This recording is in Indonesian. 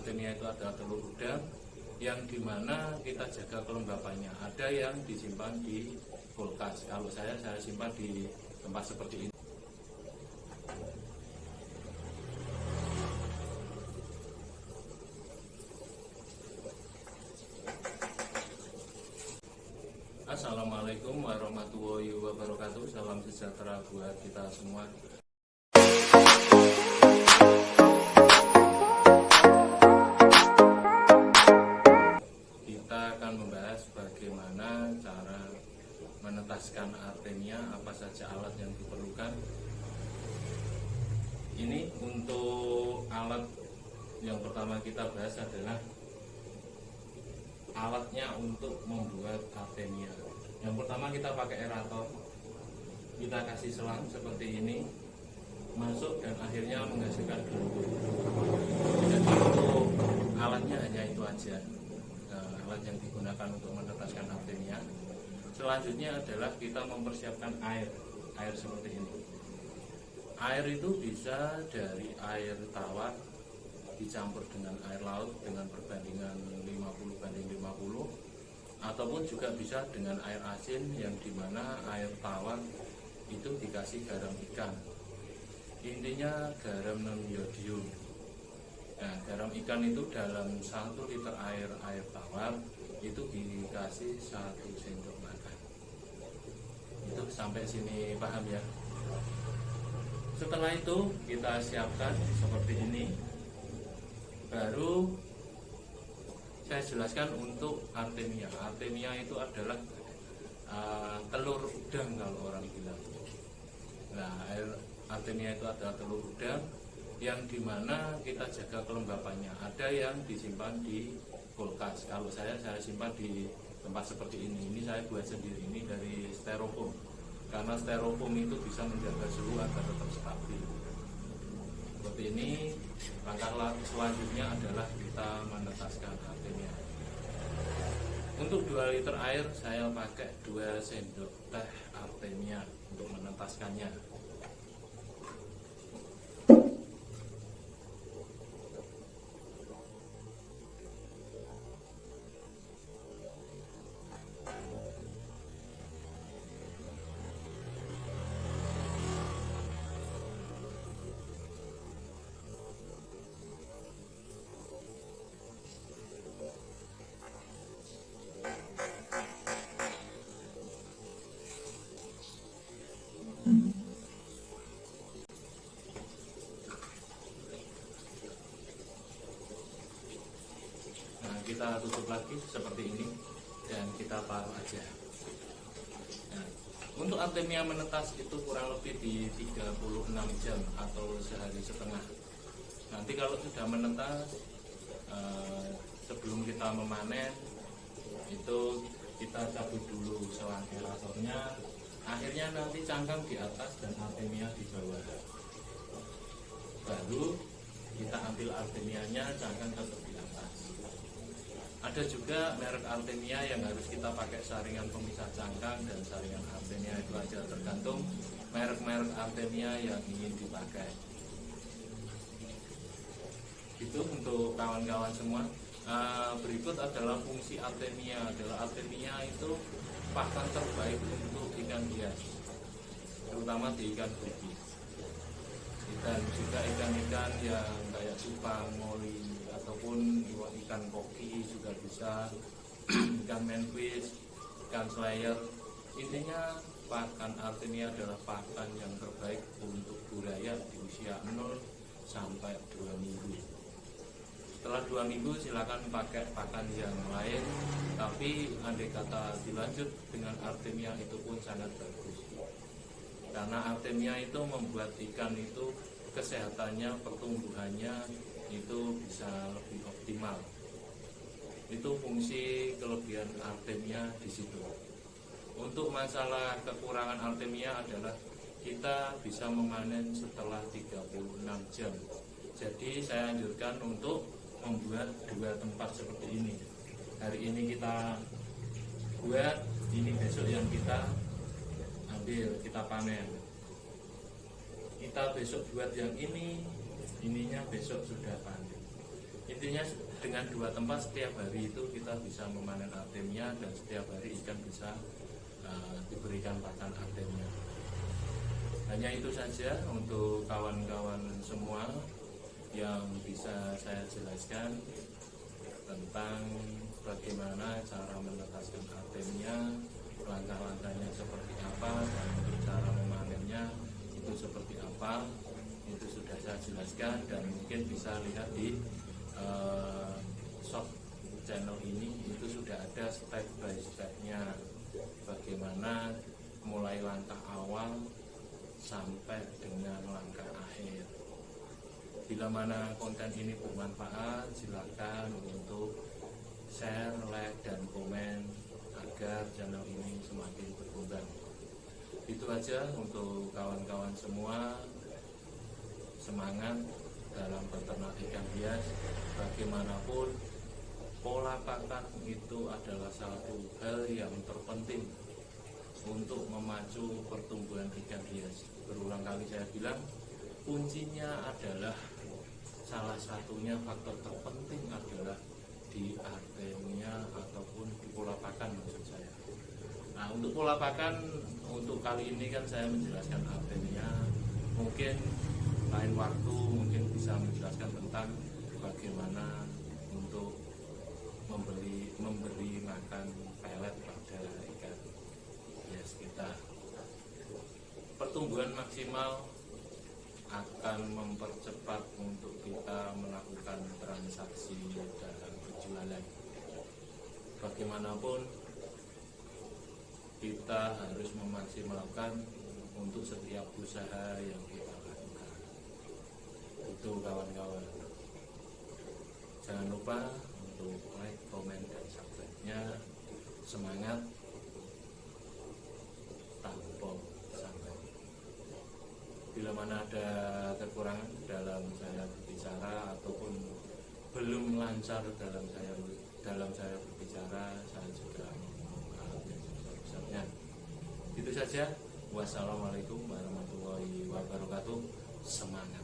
artemia itu adalah telur udang yang dimana kita jaga kelembapannya. Ada yang disimpan di kulkas. Kalau saya simpan di tempat seperti ini. Assalamualaikum warahmatullahi wabarakatuh. Salam sejahtera buat kita semua. Kita akan membahas bagaimana cara menetaskan artemia, apa saja alat yang diperlukan. Ini untuk alat yang pertama kita bahas adalah alatnya untuk membuat artemia. Yang pertama kita pakai aerator. Kita kasih selang seperti ini, masuk dan akhirnya menghasilkan gelombang. Jadi untuk alatnya hanya itu aja. Alat yang digunakan untuk menetaskan artemia. Selanjutnya adalah kita mempersiapkan air seperti ini. Air itu bisa dari air tawar dicampur dengan air laut dengan perbandingan 50:50, ataupun juga bisa dengan air asin yang dimana air tawar itu dikasih garam ikan. Intinya garam non-yodium. Nah, garam ikan itu dalam 1 liter air tawar itu dikasih 1 sendok makan. Itu sampai sini paham ya? Setelah itu kita siapkan seperti ini. Baru saya jelaskan untuk artemia. Artemia itu adalah telur udang kalau orang bilang. Nah, artemia itu adalah telur udang yang dimana kita jaga kelembapannya. Ada yang disimpan di kulkas. Kalau saya simpan di tempat seperti ini. Ini saya buat sendiri, ini dari styrofoam. Karena styrofoam itu bisa menjaga suhu agar tetap stabil. Seperti ini. Langkah selanjutnya adalah kita menetaskan artemia. Untuk 2 liter air saya pakai 2 sendok teh artemia untuk menetaskannya. Kita tutup lagi seperti ini dan kita taruh aja. Nah, untuk artemia menetas itu kurang lebih di 36 jam atau sehari setengah. Nanti kalau sudah menetas, sebelum kita memanen itu kita cabut dulu selang aeratornya. Akhirnya nanti cangkang di atas dan artemia di bawah. Baru kita ambil artemianya, cangkang tetap di atas. Ada juga merek artemia yang harus kita pakai saringan pemisah cangkang dan saringan artemia, itu aja tergantung merek-merek artemia yang ingin dipakai. Itu untuk kawan-kawan semua. Berikut adalah fungsi artemia. Artemia itu pakan terbaik untuk ikan hias, terutama di ikan gupi. Dan juga ikan-ikan yang kayak cupang, moli, ataupun ikan koki juga bisa, ikan manfish, ikan slayer. Intinya pakan artemia adalah pakan yang terbaik untuk buaya di usia 0 sampai 2 minggu. Setelah 2 minggu silakan pakai pakan yang lain, tapi andai kata dilanjut dengan artemia itu pun sangat bagus. Karena artemia itu membuat ikan itu kesehatannya, pertumbuhannya itu bisa lebih optimal. Itu fungsi kelebihan artemia di situ. Untuk masalah kekurangan artemia adalah kita bisa memanen setelah 36 jam. Jadi saya anjurkan untuk membuat 2 tempat seperti ini. Hari ini kita buat, ini besok yang kita ambil, kita panen. Kita besok buat yang ini, ininya besok sudah panen. intinya dengan 2 tempat setiap hari itu kita bisa memanen artemia, dan setiap hari ikan bisa diberikan pakan artemia. Hanya itu saja untuk kawan-kawan semua yang bisa saya jelaskan tentang bagaimana cara menetaskan artemia, langkah-langkahnya seperti apa, dan untuk cara memanennya itu seperti apa. Itu sudah saya jelaskan, dan mungkin bisa lihat di short channel ini, itu sudah ada step by stepnya, bagaimana mulai langkah awal sampai dengan langkah akhir. Bila mana konten ini bermanfaat, silakan untuk share, like, dan komen agar channel ini semakin berkembang. Itu aja untuk kawan-kawan semua. Semangat dalam peternak ikan hias. Bagaimanapun, pola pakan itu adalah satu hal yang terpenting untuk memacu pertumbuhan ikan hias. Berulang kali saya bilang, kuncinya adalah, salah satunya faktor terpenting adalah di artemia ataupun di pola pakan maksud saya. Nah, untuk pola pakan, untuk kali ini kan saya menjelaskan artemia. Mungkin lain waktu mungkin bisa menjelaskan tentang bagaimana untuk memberi makan pelet pada ikan hias kita. Pertumbuhan maksimal akan mempercepat untuk kita melakukan transaksi dalam berjualan. Bagaimanapun, kita harus memaksimalkan untuk setiap usaha yang kita lakukan. Itu kawan-kawan. Jangan lupa untuk like, komen, dan subscribe-nya. Semangat tanpa sampai. Bila mana ada kekurangan dalam saya berbicara ataupun belum lancar dalam saya berbicara, saya juga mohon maaf yang sebesar-besarnya. Itu saja. Wassalamualaikum warahmatullahi wabarakatuh. Semangat.